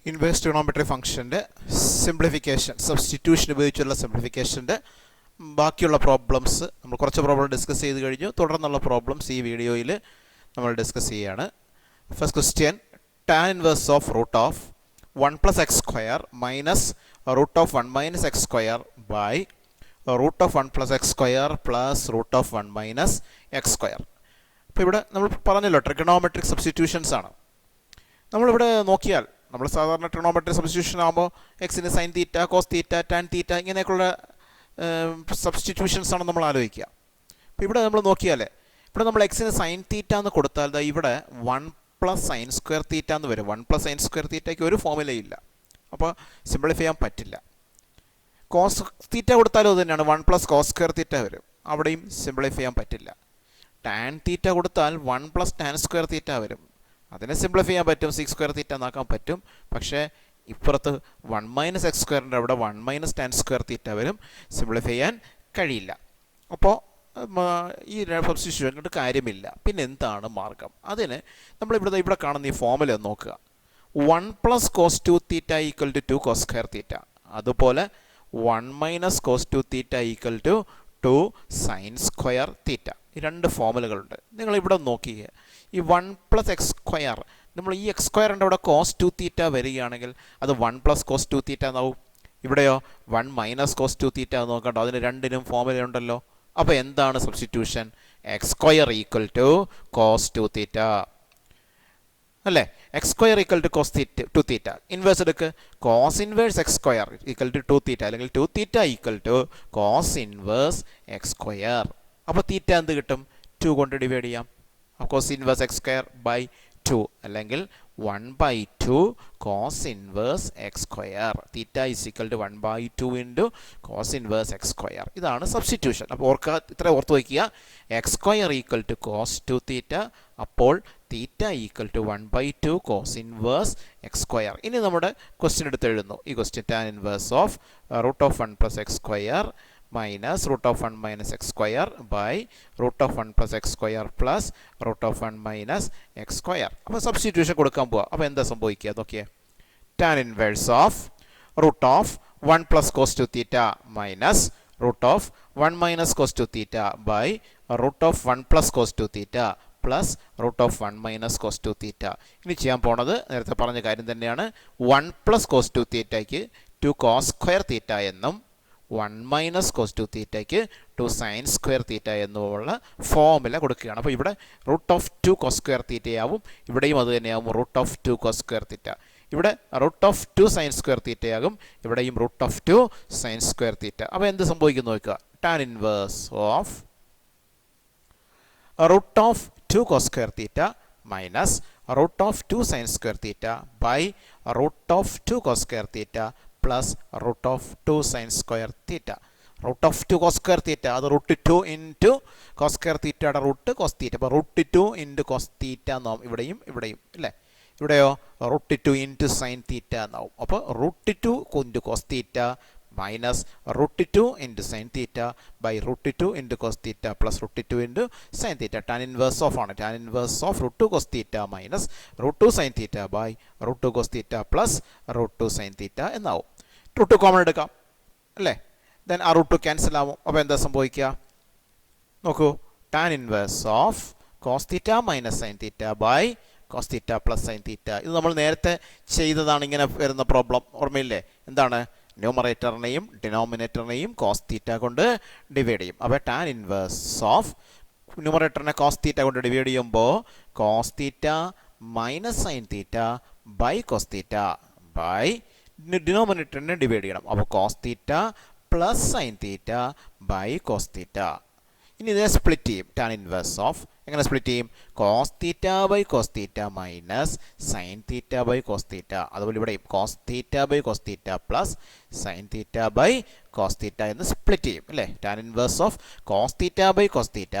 Inverse trigonometry ഫംഗ്ഷൻ്റെ simplification substitution ഉപയോഗിച്ചുള്ള സിംപ്ലിഫിക്കേഷൻ്റെ ബാക്കിയുള്ള problems നമ്മൾ കുറച്ച് പ്രോബ്ലം ഡിസ്കസ് ചെയ്ത് കഴിഞ്ഞു. തുടർന്നുള്ള പ്രോബ്ലംസ് ഈ വീഡിയോയിൽ നമ്മൾ ഡിസ്കസ് ചെയ്യുകയാണ്. First question, tan inverse of root of 1 + x square minus root of 1 - x square by root of 1 + x square plus root of 1 - x square. അപ്പോൾ ഇവിടെ നമ്മൾ പറഞ്ഞല്ലോ ട്രിഗണോമെട്രിക് സബ്സ്റ്റിറ്റ്യൂഷൻസ് ആണ്. നമ്മളിവിടെ നോക്കിയാൽ നമ്മൾ സാധാരണ ട്രിഗണോമെട്രിക് സബ്സ്റ്റിറ്റ്യൂഷൻ ആകുമ്പോൾ എക്സിന് sine theta, cos theta, tan theta ഇങ്ങനെയൊക്കെയുള്ള സബ്സ്റ്റിറ്റ്യൂഷൻസ് ആണ് നമ്മൾ ആലോചിക്കുക. അപ്പോൾ ഇവിടെ നമ്മൾ നോക്കിയാൽ ഇവിടെ നമ്മൾ എക്സിന് സൈൻ തീറ്റ എന്ന് കൊടുത്താൽ ഇവിടെ 1 + sin സ്ക്വയർ തീറ്റ എന്ന് വരും. 1 + sin സ്ക്വയർ തീറ്റയ്ക്ക് ഒരു ഫോമുലയില്ല, അപ്പോൾ സിംപ്ലിഫൈ ചെയ്യാൻ പറ്റില്ല. കോസ് തീറ്റ കൊടുത്താലും അത് തന്നെയാണ്, 1 + cos സ്ക്വയർ തീറ്റ വരും, അവിടെയും സിംപ്ലിഫൈ ചെയ്യാൻ പറ്റില്ല. ടാൻ തീറ്റ കൊടുത്താൽ 1 + tan സ്ക്വയർ തീറ്റ വരും, അതിനെ സിംപ്ലിഫൈ ചെയ്യാൻ പറ്റും, 6 സ്ക്വയർ തീറ്റ എന്നാക്കാൻ പറ്റും. പക്ഷേ ഇപ്പുറത്ത് 1 - x സ്ക്വയറിൻ്റെ അവിടെ 1 - tan സ്ക്വയർ തീറ്റ വരും, സിംപ്ലിഫൈ ചെയ്യാൻ കഴിയില്ല. അപ്പോൾ ഈ സബ്സ്റ്റിറ്റ്യൂഷൻ കൊണ്ട് കാര്യമില്ല. പിന്നെ എന്താണ് മാർഗം? അതിന് ഇവിടെ കാണുന്ന ഈ ഫോമുല നോക്കുക. 1 + cos 2 തീറ്റ = 2 cos സ്ക്വയർ തീറ്റ, അതുപോലെ 1 - cos 2 തീറ്റ = 2 sin സ്ക്വയർ തീറ്റ. ഈ രണ്ട് ഫോമുലകളുണ്ട്. നിങ്ങളിവിടെ നോക്കിയേ, ഈ 1 + x സ്ക്വയർ, നമ്മൾ ഈ x സ്ക്വയറിൻ്റെ അവിടെ cos 2 തീറ്റ വരികയാണെങ്കിൽ അത് 1 + cos 2 തീറ്റ എന്നാവും. ഇവിടെയോ 1 - cos 2 തീറ്റ എന്ന് നോക്കണ്ടോ, അതിന് രണ്ടിനും ഫോമുല ഉണ്ടല്ലോ. അപ്പോൾ എന്താണ് substitution? x square = cos 2 theta അല്ലേ? x square = cos 2 theta. Inverse എടുക്ക്, cos inverse x square = 2 theta, അല്ലെങ്കിൽ 2 theta = cos inverse x square. അപ്പോൾ തീറ്റ എന്ത് കിട്ടും? 2 കൊണ്ട് ഡിവൈഡ് ചെയ്യാം. cos inverse x square by 2, അല്ലെങ്കിൽ 1/2 cos inverse x square. Theta = 1/2 × cos inverse x square. ഇതാണ് substitution. അപ്പോൾ ഇത്ര ഓർത്ത് വയ്ക്കുക, x സ്ക്വയർ = cos 2 തീറ്റ, അപ്പോൾ theta = 1/2 cos inverse x square. ഇനി നമ്മുടെ ക്വസ്റ്റ്യൻ എടുത്ത് എഴുതുന്നു. ഈ question tan inverse of root of 1 + x square minus root of 1 - x square by root of 1 + x square plus root of 1 - x square. അപ്പോൾ substitution കൊടുക്കാൻ പോവാം. അപ്പോൾ എന്താ സംഭവിക്കുക നോക്കിയേ. Tan inverse of root of 1 + cos 2 theta minus root of 1 - cos 2 theta by root of 1 + cos 2 theta plus root of 1 - cos 2 theta. ഇനി ചെയ്യാൻ പോണത് നേരത്തെ പറഞ്ഞ കാര്യം തന്നെയാണ്. 1 + cos 2 തീറ്റയ്ക്ക് 2 cos സ്ക്വയർ തീറ്റ എന്നും 1 - cos 2 തീറ്റയ്ക്ക് 2 sin സ്ക്വയർ തീറ്റ എന്നുള്ള ഫോമുല കൊടുക്കുകയാണ്. അപ്പോൾ ഇവിടെ റൂട്ട് ഓഫ് 2 cos സ്ക്വയർ തീറ്റയാവും, ഇവിടെയും അത് തന്നെയാവും root of 2 cos square theta. ഇവിടെ റൂട്ട് ഓഫ് 2 sin സ്ക്വയർ തീറ്റയാകും, ഇവിടെയും root of 2 sin square theta. അപ്പോൾ എന്ത് സംഭവിക്കുന്നു നോക്കുക. Tan inverse of root of 2 cos square theta minus root of 2 sin square theta by root of 2 cos square theta plus root of 2 sin square theta. Root of 2 cos square theta, അത് √2 × cos square തീറ്റയുടെ root cos theta. അപ്പോൾ √2 × cos തീറ്റ എന്നാവും ഇവിടെയും അല്ലേ? ഇവിടെയോ √2 × sin theta എന്നാവും. അപ്പോൾ √2 × cos theta minus √2 × sin theta by √2 × cos theta plus √2 × sin theta. Tan inverse of ആണ്. Tan inverse of √2 cos theta minus √2 sin theta by √2 cos theta plus √2 sin theta എന്നാവും. √2 common എടുക്കാം അല്ലേ? Then ആ √2 cancel ആവും. അപ്പോൾ എന്താ സംഭവിക്കുക നോക്കൂ. Tan inverse of cos theta minus sin theta by cos theta plus sin theta. ഇത് നമ്മൾ നേരത്തെ ചെയ്തതാണ്. ഇങ്ങനെ വരുന്ന പ്രോബ്ലം ഓർമ്മയില്ലേ? എന്താണ്? ന്യൂമറേറ്ററിനെയും ഡിനോമിനേറ്ററിനെയും കോസ് തീറ്റ കൊണ്ട് ഡിവൈഡ് ചെയ്യും. അപ്പോൾ ടാൻ ഇൻവേഴ്സ് ഓഫ് ന്യൂമറേറ്ററിനെ കോസ് തീറ്റ കൊണ്ട് ഡിവൈഡ് ചെയ്യുമ്പോൾ cos theta minus sine theta by cos theta by ഡിനോമിനേറ്ററിനെ ഡിവൈഡ് ചെയ്യണം. അപ്പോൾ cos theta plus sine theta by cos theta. ഇനി ഇതിനെ സ്പ്ലിറ്റ് ചെയ്യും. ടാൻ ഇൻവേഴ്സ് ഓഫ് എങ്ങനെ സ്പ്ലിറ്റ് ചെയ്യും? Cos theta by cos theta minus sine theta by cos theta. അതുപോലെ ഇവിടെയും cos theta by cos theta plus sine theta by cos theta എന്ന് split ചെയ്യും അല്ലേ? Tan inverse of cos theta by cos theta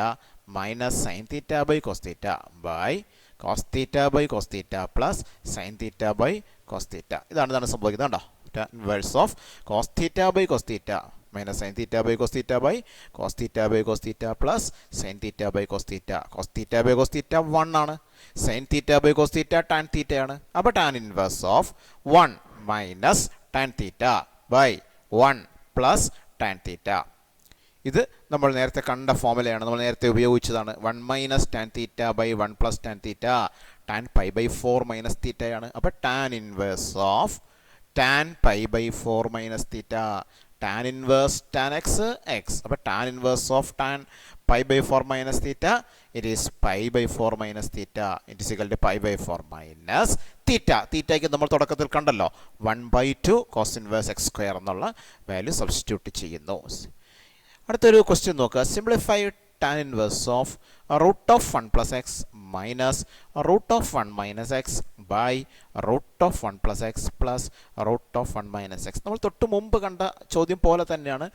minus sine theta by cos theta by cos theta by cos theta plus sine theta by cos theta. ഇതാണ് സംഭവിക്കുന്നത് കണ്ടോ? Tan inverse of cos theta by cos theta minus sin theta by cos theta by cos theta by cos theta plus sin theta by cos theta. Cos theta by cos theta 1 ആണ്. sin theta by cos theta tan theta ആണ്. അപ്പോൾ tan inverse of 1 minus tan theta by 1 plus tan theta. ഇത് നമ്മൾ നേരത്തെ കണ്ട ഫോർമുലയാണ്, നമ്മൾ നേരത്തെ ഉപയോഗിച്ചതാണ്. 1 minus tan theta by 1 plus tan theta tan pi by 4 minus തീറ്റയാണ്. അപ്പോൾ tan inverse of tan pi by 4 minus theta, tan inverse tan x x. അപ്പോൾ tan inverse of tan pi by 4 minus theta it is pi by 4 minus theta it is equal to pi by 4 minus theta. തീറ്റയ്ക്ക് നമ്മൾ തുടക്കത്തിൽ കണ്ടല്ലോ 1/2 cos inverse x square എന്നുള്ള value substitute ചെയ്യുന്നു. അടുത്തൊരു question നോക്കുക. Simplify tan inverse of root of 1 plus X minus root of 1 minus X by root of 1 plus X plus root of 1 minus X. നമ്മൾ തൊട്ട് മുമ്പ് കണ്ട ചോദ്യം പോലെ തന്നെയാണ്.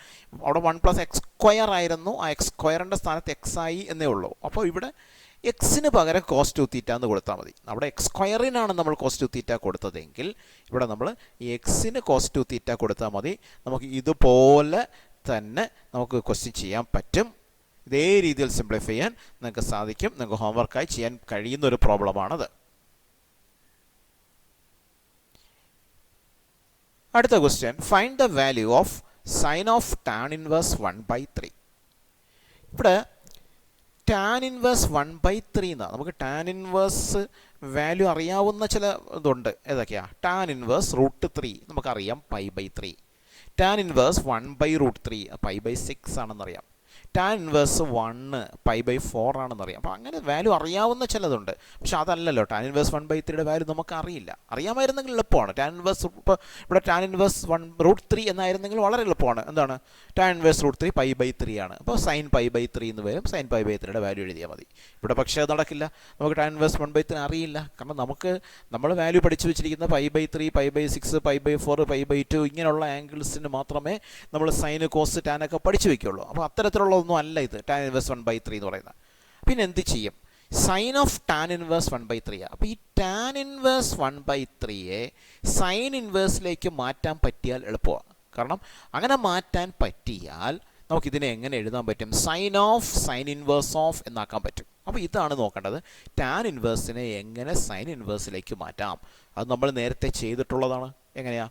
അവിടെ 1 പ്ലസ് എക്സ് സ്ക്വയർ ആയിരുന്നു, ആ എക്സ് സ്ക്വയറിൻ്റെ സ്ഥാനത്ത് എക്സ് ആയി എന്നേ ഉള്ളൂ. അപ്പോൾ ഇവിടെ എക്സിന് പകരം കോസ് ടു തീറ്റ എന്ന് കൊടുത്താൽ മതി. അവിടെ എക്സ് സ്ക്വയറിനാണ് നമ്മൾ കോസ് ടു തീറ്റ കൊടുത്തതെങ്കിൽ ഇവിടെ നമ്മൾ ഈ എക്സിന് കോസ് ടു തീറ്റ കൊടുത്താൽ മതി. നമുക്ക് ഇതുപോലെ തന്നെ നമുക്ക് ക്വസ്റ്റ്യൻ ചെയ്യാൻ പറ്റും. ഇതേ രീതിയിൽ സിംപ്ലിഫൈ ചെയ്യാൻ നിങ്ങൾക്ക് സാധിക്കും. നിങ്ങൾക്ക് ഹോംവർക്കായി ചെയ്യാൻ കഴിയുന്ന ഒരു പ്രോബ്ലമാണത്. അടുത്ത question, find the value of sine of tan inverse 1/3. ഇവിടെ ടാൻ ഇൻവേഴ്സ് 1/3 എന്നാണ്. നമുക്ക് ടാൻ ഇൻവേഴ്സ് വാല്യൂ അറിയാവുന്ന ചില ഇതുണ്ട്. ഏതൊക്കെയാണ്? ടാൻ ഇൻവേഴ്സ് √3 നമുക്കറിയാം π/3. ടാൻ ഇൻവേഴ്സ് 1/√3 π/6 ആണെന്നറിയാം. ടാൻ ഇൻവേഴ്സ് 1 π/4 ആണെന്നറിയാം. അപ്പോൾ അങ്ങനെ വാല്യൂ അറിയാവുന്ന ചിലതുണ്ട്. പക്ഷെ അതല്ലല്ലോ, ടാൻ ഇൻവേഴ്സ് 1/3യുടെ വാല്യൂ നമുക്ക് അറിയില്ല. അറിയാമായിരുന്നെങ്കിൽ എളുപ്പമാണ്. ടാൻ ഇൻവേഴ്സ് ഇപ്പോൾ ഇവിടെ ടാൻ ഇൻവേഴ്സ് 1√3 എന്നായിരുന്നെങ്കിൽ വളരെ എളുപ്പമാണ്. എന്താണ്? ടാൻ ഇൻവേഴ്സ് √3 π/3 ആണ്. അപ്പോൾ സൈൻ π/3 എന്ന് വരും. സൈൻ π/3യുടെ വാല്യൂ എഴുതിയാൽ മതി. ഇവിടെ പക്ഷേ അത് നടക്കില്ല. നമുക്ക് ടാൻ ഇൻവേഴ്സ് 1/3 അറിയില്ല. കാരണം നമ്മൾ വാല്യൂ പഠിച്ചു വെച്ചിരിക്കുന്ന π/3 π/6 π/4 π/2 ഇങ്ങനെയുള്ള ആംഗിൾസിന് മാത്രമേ നമ്മൾ സൈന് കോസ് ടാനൊക്കെ പഠിച്ചു വയ്ക്കുള്ളൂ. അപ്പോൾ അത്തരത്തിലുള്ള ഒന്നും അല്ല ഇത് ടാൻ ഇൻവേഴ്സ് 1/3 എന്ന് പറയുന്നത്. പിന്നെ എന്ത് ചെയ്യും? Sine of tan inverse 1/3. അപ്പോൾ ഈ ടാൻ ഇൻവേഴ്സ് 1/3യെ സൈൻ ഇൻവേഴ്സിലേക്ക് മാറ്റാൻ പറ്റിയാൽ എളുപ്പമാണ്. കാരണം അങ്ങനെ മാറ്റാൻ പറ്റിയാൽ നമുക്കിതിനെ എങ്ങനെ എഴുതാൻ പറ്റും? Sine of sine inverse of എന്നാക്കാൻ പറ്റും. അപ്പോൾ ഇതാണ് നോക്കേണ്ടത്. ടാൻ ഇൻവേഴ്സിനെ എങ്ങനെ സൈൻ ഇൻവേഴ്സിലേക്ക് മാറ്റാം? അത് നമ്മൾ നേരത്തെ ചെയ്തിട്ടുള്ളതാണ്. എങ്ങനെയാ?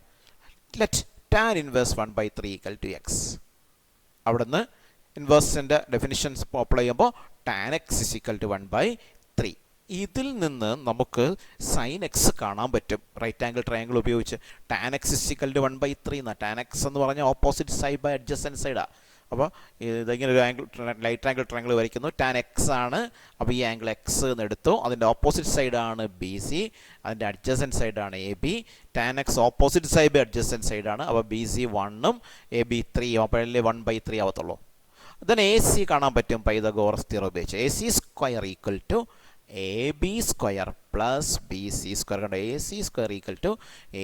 Let tan inverse 1/3 equal to X. അവിടുന്ന് ഇൻവേഴ്സിൻ്റെ ഡെഫിനിഷൻസ് അപ്ലൈ ചെയ്യുമ്പോൾ tan X is equal to 1/3. ഇതിൽ നിന്ന് നമുക്ക് സൈൻ എക്സ് കാണാൻ പറ്റും റൈറ്റ് ആംഗിൾ ട്രയാംഗിൾ ഉപയോഗിച്ച്. Tan X is equal to 1/3 എന്നാണ്. ടാൻ എക്സ് എന്ന് പറഞ്ഞാൽ ഓപ്പോസിറ്റ് സൈഡ് ബൈ അഡ്ജസൻറ്റ് സൈഡാണ്. അപ്പോൾ ഇതിങ്ങനെ ഒരു ആംഗിൾ റൈറ്റ് ആംഗിൾ ട്രയാംഗിൾ വരയ്ക്കുന്നു. ടാൻ എക്സ് ആണ്. അപ്പോൾ ഈ ആംഗിൾ എക്സ് എന്ന് എടുത്തു. അതിൻ്റെ ഓപ്പോസിറ്റ് സൈഡാണ് BC, അതിൻ്റെ അഡ്ജസൻറ്റ് സൈഡാണ് AB. Tan X opposite side by adjacent സൈഡാണ്. അപ്പോൾ BC 1ഉം AB 3ഉം. അപ്പോഴല്ലേ 1/3 ആവത്തുള്ളൂ. then AC കാണാൻ പറ്റും പൈതഗോറസ് തിയറം ഉപയോഗിച്ച്. AC square equal to AB square plus BC square. കണ്ടോ? AC square equal to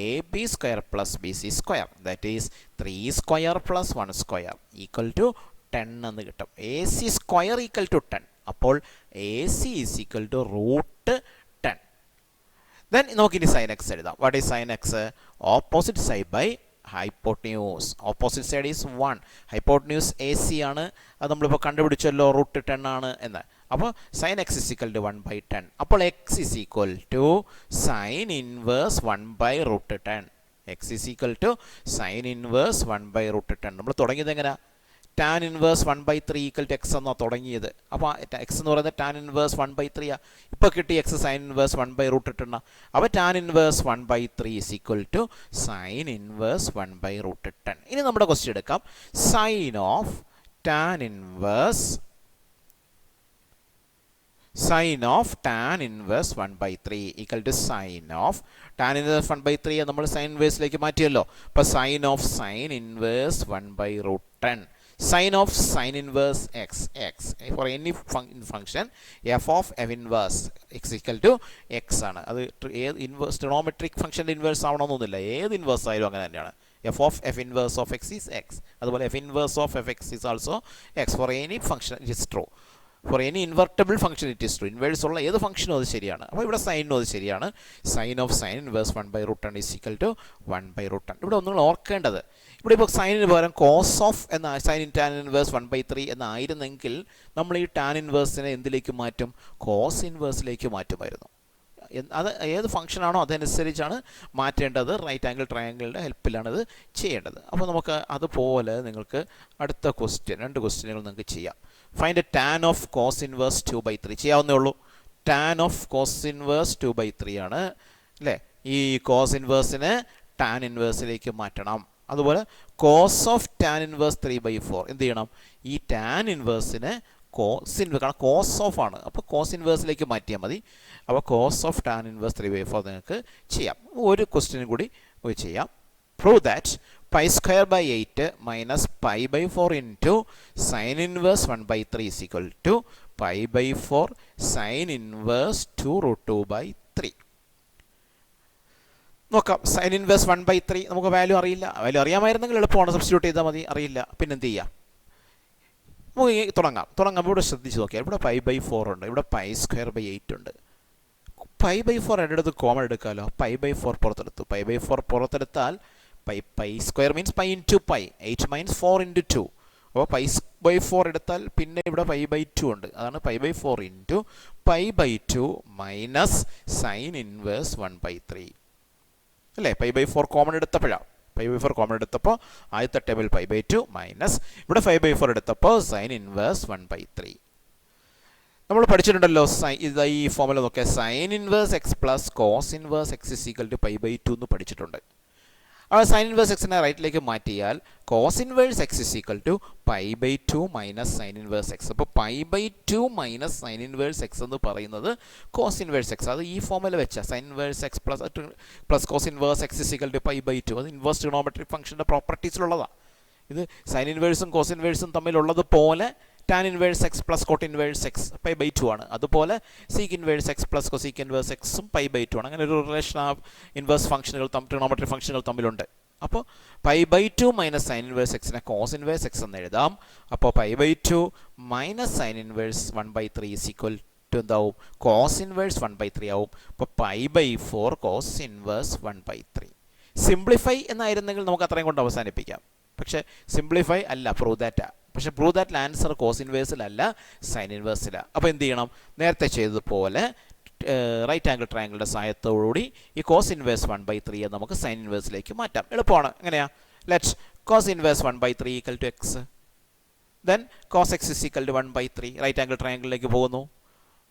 AB square plus BC square. That is 3 square plus 1 square equal to 10 എന്ന് കിട്ടും. AC square equal to 10. അപ്പോൾ AC is equal to √10. Then നമുക്കിനി sine X എഴുതാം. What is sine X? Opposite side by hypotenuse. Opposite side is 1. Hypotenuse AC ആണ്. അത് നമ്മളിപ്പോൾ കണ്ടുപിടിച്ചല്ലോ √10 ആണ് എന്ന്. അപ്പോൾ sine X is equal to 1/10. അപ്പോൾ X is equal to sine inverse 1/√10. X is equal to sine inverse 1/√10. നമ്മൾ തുടങ്ങിയത് എങ്ങനെയാ? Tan inverse 1/3 equal to X എന്നാണ് തുടങ്ങിയത്. അപ്പോൾ എക്സ് എന്ന് പറയുന്നത് ടാൻ ഇൻവേഴ്സ് 1/3. ഇപ്പോൾ കിട്ടി എക്സ് സൈൻ ഇൻവേഴ്സ് 1/√10. അപ്പോൾ tan inverse 1/3 is equal to sine inverse 1/√10. ഇനി നമ്മുടെ ക്വസ്റ്റ്യൻ എടുക്കാം. Sine of tan inverse 1/3 equal to sine of tan inverse 1/3 നമ്മൾ സൈൻ ഇൻവേഴ്സിലേക്ക് മാറ്റിയല്ലോ. അപ്പോൾ sine of sine inverse 1/√10. Sine of sine inverse x for any function f of f inverse x equal to x ആണ്. അത് ഏത് inverse trigonometric ഫംഗ്ഷൻ്റെ inverse ആവണമെന്നൊന്നുമില്ല. ഏത് ഇൻവേഴ്സ് ആയാലും അങ്ങനെ തന്നെയാണ്. f of f inverse of x is x. അതുപോലെ f inverse of f x is also x for any function it is true. For any invertible function it is true. Inverse ഉള്ള ഏത് ഫംഗ്ഷനും അത് ശരിയാണ്. അപ്പോൾ ഇവിടെ സൈനും അത് ശരിയാണ്. Sine of sine inverse 1/√10 is equal to 1/√10. ഇവിടെ ഒന്നും ഓർക്കേണ്ടത്, ഇവിടെ ഇപ്പോൾ സൈനിന് പകരം കോസ് ഓഫ് എന്ന സൈൻ ടാൻ ഇൻവേഴ്സ് 1/3 എന്നായിരുന്നെങ്കിൽ നമ്മൾ ഈ ടാൻ ഇൻവേഴ്സിനെ എന്തിലേക്ക് മാറ്റും? കോസ് ഇൻവേഴ്സിലേക്ക് മാറ്റുമായിരുന്നു. അത് ഏത് ഫംഗ്ഷനാണോ അതനുസരിച്ചാണ് മാറ്റേണ്ടത്. റൈറ്റ് ആംഗിൾ ട്രയാങ്കിളിൻ്റെ ഹെൽപ്പിലാണ് ഇത് ചെയ്യേണ്ടത്. അപ്പോൾ നമുക്ക് അതുപോലെ നിങ്ങൾക്ക് അടുത്ത ക്വസ്റ്റ്യൻ, 2 ക്വസ്റ്റ്യനുകൾ നിങ്ങൾക്ക് ചെയ്യാം. Find tan of cos inverse 2/3 ചെയ്യാവുന്നേ ഉള്ളൂ. ടാൻ ഓഫ് കോസ് ഇൻവേഴ്സ് 2/3 ആണ് അല്ലേ. ഈ കോസ് ഇൻവേഴ്സിനെ ടാൻ ഇൻവേഴ്സിലേക്ക് മാറ്റണം. അതുപോലെ കോസ് ഓഫ് ടാൻ ഇൻവേഴ്സ് 3/4 എന്ത് ചെയ്യണം? ഈ ടാൻ ഇൻവേഴ്സിനെ കാരണം കോസ് ഓഫ് ആണ്, അപ്പോൾ കോസ് ഇൻവേഴ്സിലേക്ക് മാറ്റിയാൽ മതി. അപ്പോൾ കോസ് ഓഫ് ടാൻ ഇൻവേഴ്സ് 3/4 നിങ്ങൾക്ക് ചെയ്യാം. ഒരു ക്വസ്റ്റ്യനും കൂടി ചെയ്യാം. Prove that π² 8 - π/4 into sine inverse 1/3 is equal to π/4 sine inverse 2√2/3. നോക്കാം. സൈൻ ഇൻവേഴ്സ് 1/3 നമുക്ക് വാല്യൂ അറിയില്ല. വാല്യൂ അറിയാമായിരുന്നെങ്കിൽ എളുപ്പമാണ്, സബ്സ്റ്റിറ്റ്യൂട്ട് ചെയ്താൽ മതി. അറിയില്ല, പിന്നെ എന്ത് ചെയ്യാം? നമുക്ക് തുടങ്ങാം. ഇവിടെ ശ്രദ്ധിച്ച് നോക്കിയാൽ ഇവിടെ π/4 ഉണ്ട്, ഇവിടെ π² 8 ഉണ്ട്. π/4 എൻ്റെ അടുത്ത് കോമൺ എടുക്കാമല്ലോ. π/4 പുറത്തെടുത്തു. π/4 പുറത്തെടുത്താൽ π² മീൻസ് π ഇൻറ്റു π, 8 - 4 × 2. അപ്പോൾ π/4 എടുത്താൽ പിന്നെ ഇവിടെ π/2 ഉണ്ട്. അതാണ് π/4 ഇൻറ്റു π/2 മൈനസ് സൈൻ ഇൻവേഴ്സ് 1/3 അല്ലേ. π/4 കോമൺ എടുത്തപ്പോഴാണ്. π/4 കോമൺ എടുത്തപ്പോൾ ആദ്യത്തെ ടേബിൾ π/2 മൈനസ് ഇവിടെ 5/4 എടുത്തപ്പോൾ സൈൻ ഇൻവേഴ്സ് 1/3. നമ്മൾ പഠിച്ചിട്ടുണ്ടല്ലോ ഇത് ഈ ഫോമുല നോക്കിയാൽ sine inverse x plus cos inverse x is equal to π/2 എന്ന് പഠിച്ചിട്ടുണ്ട്. ആ സൈൻ ഇൻവേഴ്സ് എക്സിനെ റൈറ്റിലേക്ക് മാറ്റിയാൽ cos inverse x is equal to π/2 minus sine inverse x. അപ്പോൾ π/2 മൈനസ് സൈൻ ഇൻവേഴ്സ് എക്സ് എന്ന് പറയുന്നത് കോസ് ഇൻവേഴ്സ് എക്സ്. അത് ഈ ഫോമുല വെച്ചാൽ sine inverse x plus cos inverse x is equal to π/2. അത് ഇൻവേഴ്സ് ട്രിഗണോമെട്രിക് ഫംഗ്ഷൻ്റെ പ്രോപ്പർട്ടീസിലുള്ളതാണ്. ഇത് സൈൻ ഇൻവേഴ്സും കോസ് ഇൻവേഴ്സും തമ്മിലുള്ളത് പോലെ tan inverse x plus cot inverse x π/2 ആണ്. അതുപോലെ sec inverse x plus cosec inverse എക്സും π/2 ആണ്. അങ്ങനെ ഒരു റിലേഷൻ ഓഫ് ഇൻവേഴ്സ് ഫംഗ്ഷനുകൾ ട്രിഗണോമെട്രിക് ഫംഗ്ഷനുകൾ തമ്മിലുണ്ട്. അപ്പോൾ π/2 മൈനസ് സൈൻ ഇൻവേഴ്സ് എക്സിനെ കോസ് ഇൻവേഴ്സ് എക്സ് എന്ന് എഴുതാം. അപ്പോൾ π/2 minus sine inverse 1/3 is equal to എന്താവും? കോസ് ഇൻവേഴ്സ് 1/3 ആവും. അപ്പോൾ π/4 കോസ് ഇൻവേഴ്സ് 1/3. സിംപ്ലിഫൈ എന്നായിരുന്നെങ്കിൽ നമുക്ക് അത്രയും കൊണ്ട് അവസാനിപ്പിക്കാം. പക്ഷേ സിംപ്ലിഫൈ അല്ല, പ്രൂവ് ദാറ്റ്. പക്ഷേ പ്രൂവ് ദാറ്റിൽ ആൻസർ കോസ് ഇൻവേഴ്സിലല്ല, സൈൻ ഇൻവേഴ്സിലാണ്. അപ്പോൾ എന്ത് ചെയ്യണം? നേരത്തെ ചെയ്തതുപോലെ റൈറ്റ് ആംഗിൾ ട്രയാങ്കിളിൻ്റെ സഹായത്തോടുകൂടി ഈ കോസ് ഇൻവേഴ്സ് 1/3 നമുക്ക് സൈൻ ഇൻവേഴ്സിലേക്ക് മാറ്റാം. എളുപ്പമാണ്. എങ്ങനെയാണ്? Let cos inverse 1/3 equal to x, then cos x is equal to 1/3. Right angle ട്രയാങ്കിളിലേക്ക് പോകുന്നു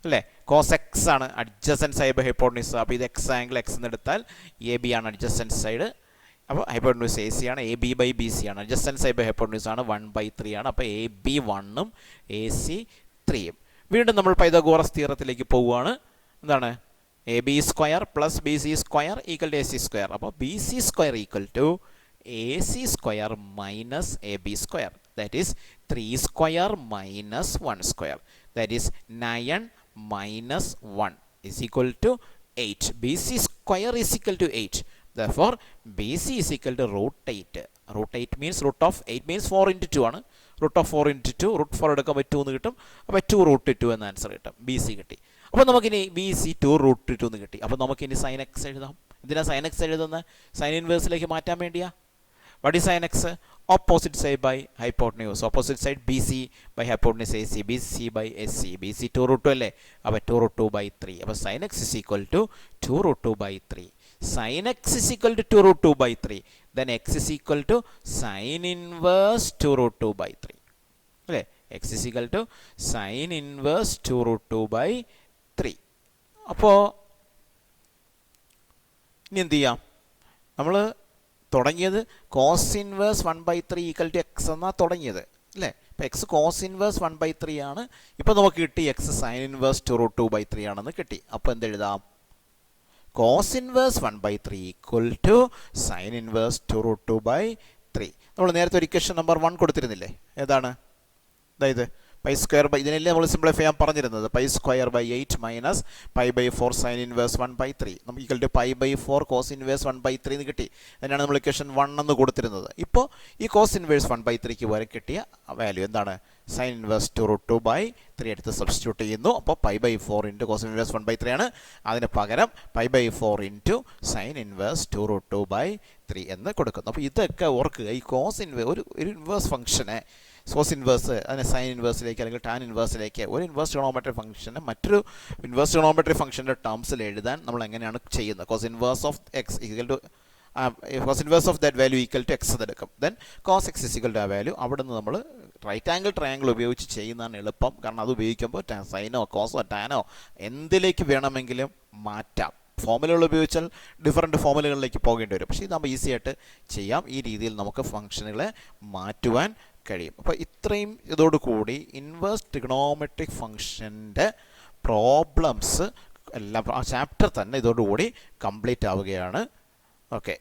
അല്ലേ. കോസ് എക്സ് ആണ് അഡ്ജസൻറ്റ് സൈഡ് ബൈ ഹൈപ്പോട്ടനൂസ്. അപ്പോൾ ഇത് എക്സ് ആംഗിൾ എക്സ് എന്ന് എടുത്താൽ AB ആണ് അഡ്ജസൻറ്റ് സൈഡ്. അപ്പോൾ ഹൈപ്പോട്ടനൂസ് AC ആണ്, AB ബൈ BC ആണ്. അഡ്ജസൻറ്റ് സൈഡ് ബൈ ഹൈപ്പോട്ടനൂസ് ആണ് 1/3 ആണ്. അപ്പോൾ AB 1 ഉം AC 3 ഉം. വീണ്ടും നമ്മൾ പൈതഗോറസ് തിയറത്തിലേക്ക് പോവുകയാണ്. എന്താണ്? AB² plus BC² equal to AC². അപ്പോൾ BC² equal to AC² minus AB². That is 3² minus 1². That is 9 minus 1 is equal to 8. BC² is equal to 8. Therefore, BC is equal to √8. √8 means root of 8 means 4 into 2 ആണ്. root of 4 into 2, root 4 എടുക്കുമ്പോൾ 2 എന്ന് കിട്ടും. അപ്പോൾ 2√2 എന്ന answer കിട്ടും. BC കിട്ടി. അപ്പോൾ നമുക്കിനി BC 2√2 എന്ന് കിട്ടി. അപ്പോൾ നമുക്കിനി സൈൻ എക്സ് എഴുതാം. എന്തിനാണ് സൈൻ എക്സ് എഴുതുന്നത്? സൈൻ ഇൻവേഴ്സിലേക്ക് മാറ്റാൻ വേണ്ടിയാ. What is sin x? Opposite side by hypotenuse. Opposite side BC by hypotenuse AC. BC by SC. BC 2√2 അല്ലേ. അപ്പോൾ 2√2/3. അപ്പോൾ sin x is equal to 2√2/3. Sin x is equal to 2√2/3. Then x is equal to sin inverse 2√2/3. അല്ലേ. x is equal to sin inverse 2√2/3. അപ്പോൾ ഇനി എന്ത് ചെയ്യാം? നമ്മൾ തുടങ്ങിയത് cos inverse 1/3 equal to X എന്നാണ് തുടങ്ങിയത് അല്ലേ. ഇപ്പോൾ എക്സ് കോസ് ഇൻവേഴ്സ് 1/3 ആണ്. ഇപ്പോൾ നമുക്ക് കിട്ടി എക്സ് സൈൻ ഇൻവേഴ്സ് 2√2/3 ആണെന്ന് കിട്ടി. അപ്പോൾ എന്തെഴുതാം? Cos inverse 1/3 equal to sine inverse 2√2/3. നമ്മൾ നേരത്തെ ഒരു ഇക്വേഷൻ നമ്പർ 1 കൊടുത്തിരുന്നില്ലേ? ഏതാണ്? അതായത് π² ഇതിനല്ലേ നമ്മൾ സിംപ്ലിഫൈ ചെയ്യാൻ പറഞ്ഞിരുന്നത്. π² 8 മൈനസ് π/4 സൈൻ ഇൻവേഴ്സ് 1/3 നമുക്ക് ഈക്വൽ ടു π/4 കോസ് ഇൻവേഴ്സ് 1/3 എന്ന് കിട്ടി. അതിനാണ് നമ്മൾ ഇക്വേഷൻ 1 എന്ന് കൊടുത്തിരുന്നത്. ഇപ്പോൾ ഈ കോസ് ഇൻവേഴ്സ് 1/3ക്ക് വരെ കിട്ടിയ വാല്യൂ എന്താണ്? സൈൻ ഇൻവേഴ്സ് 2√2/3 എടുത്ത് സബ്സ്റ്റിറ്റ്യൂട്ട് ചെയ്യുന്നു. അപ്പോൾ π/4 ഇൻറ്റു കോസ് ഇൻവേഴ്സ് 1/3 ആണ്. അതിന് പകരം π/4 ഇൻറ്റു സൈൻ ഇൻവേഴ്സ് 2√2/3 എന്ന് കൊടുക്കുന്നു. അപ്പോൾ ഇതൊക്കെ ഓർക്കുക. ഈ കോസ് ഒരു ഇൻവേഴ്സ് ഫംഗ്ഷനെ കോസ് ഇൻവേഴ്സ് അതിനെ സൈൻ ഇൻവേഴ്സിലേക്ക് അല്ലെങ്കിൽ ടാൻ ഇൻവേഴ്സിലേക്ക് ഒരു ഇൻവേഴ്സ് ട്രിഗണോമെട്രി ഫംഗ്ഷനെ മറ്റൊരു ഇൻവേഴ്സ് ട്രിഗണോമെട്രി ഫംഗ്ഷൻ്റെ ടേംസിൽ എഴുതാൻ നമ്മൾ എങ്ങനെയാണ് ചെയ്യുന്നത്? Cos inverse of x equal to cos inverse of that value equal to x എന്നെടുക്കും. Then cos x is equal to ആ വാല്യൂ. അവിടെ നിന്ന് നമ്മൾ റൈറ്റ് ആംഗിൾ ട്രയാംഗിൾ ഉപയോഗിച്ച് ചെയ്യുന്നതാണ് എളുപ്പം. കാരണം അത് ഉപയോഗിക്കുമ്പോൾ സൈനോ കോസോ ടാനോ എന്തിലേക്ക് വേണമെങ്കിലും മാറ്റാം. ഫോമുലകൾ ഉപയോഗിച്ചാൽ ഡിഫറൻറ്റ് ഫോമുലകളിലേക്ക് പോകേണ്ടി വരും. പക്ഷേ ഇതാകുമ്പോൾ ഈസി ആയിട്ട് ചെയ്യാം. ഈ രീതിയിൽ നമുക്ക് ഫംഗ്ഷനുകളെ മാറ്റുവാൻ കഴിയും. അപ്പോൾ ഇത്രയും ഇതോടുകൂടി ഇൻവേഴ്സ് ട്രിഗണോമെട്രിക് ഫംഗ്ഷൻ്റെ പ്രോബ്ലംസ് എല്ലാം ആ ചാപ്റ്റർ തന്നെ ഇതോടുകൂടി കംപ്ലീറ്റ് ആവുകയാണ്. ഓക്കെ.